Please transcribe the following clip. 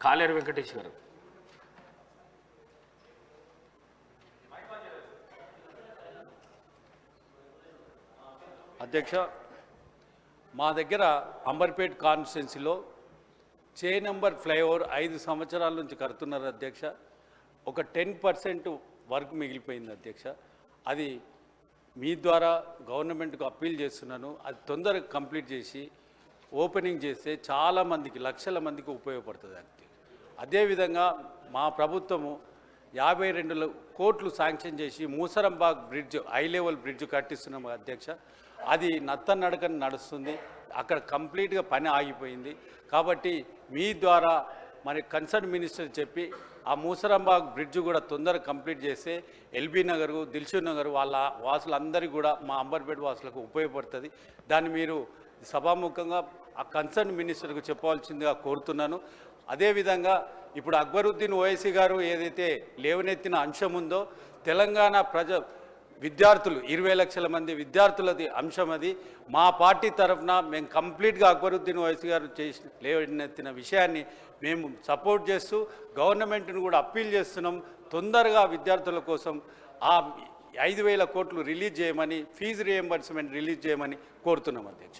కాలేరు వెంకటేష్ గారు. అధ్యక్ష, మా దగ్గర అంబర్పేట్ కాన్స్టిట్యున్సీలో చే నంబర్ ఫ్లైఓవర్ 5 సంవత్సరాల నుంచి కడుతున్నారు అధ్యక్ష. ఒక 10% వర్క్ మిగిలిపోయింది అధ్యక్ష. అది మీ ద్వారా గవర్నమెంట్కు అప్పీల్ చేస్తున్నాను. అది తొందరగా కంప్లీట్ చేసి ఓపెనింగ్ చేస్తే చాలామందికి, లక్షల మందికి ఉపయోగపడుతుంది అధ్యక్ష. అదేవిధంగా మా ప్రభుత్వము 52 కోట్లు శాంక్షన్ చేసి మూసరంబాగ్ బ్రిడ్జ్, హై లెవెల్ బ్రిడ్జ్ కట్టిస్తున్నాము అధ్యక్ష. అది నత్తనడకన నడుస్తుంది. అక్కడ కంప్లీట్గా పని ఆగిపోయింది. కాబట్టి మీ ద్వారా మరి కన్సర్న్ మినిస్టర్ చెప్పి ఆ మూసరంబాగ్ బ్రిడ్జ్ కూడా తొందరగా కంప్లీట్ చేస్తే ఎల్బీ నగర్, దిల్షుక్ నగర్ వాళ్ళ వాసులందరికీ కూడా, మా అంబర్పేట వాసులకు ఉపయోగపడుతుంది. దాన్ని మీరు సభాముఖంగా ఆ కన్సర్న్ మినిస్టర్కు చెప్పవలసిందిగా కోరుతున్నాను. అదేవిధంగా ఇప్పుడు అక్బరుద్దీన్ ఓవైసీ గారు ఏదైతే లేవనెత్తిన అంశం ఉందో, తెలంగాణ విద్యార్థులు 20 లక్షల మంది విద్యార్థులది అంశం అది. మా పార్టీ తరఫున మేము కంప్లీట్గా అక్బరుద్దీన్ ఓవైసీ గారు లేవనెత్తిన విషయాన్ని మేము సపోర్ట్ చేస్తూ గవర్నమెంట్ను కూడా అప్పీల్ చేస్తున్నాం. తొందరగా విద్యార్థుల కోసం ఆ 5,000 కోట్లు రిలీజ్ చేయమని, ఫీజు రియంబర్స్మెంట్ రిలీజ్ చేయమని కోరుతున్నాం అధ్యక్ష.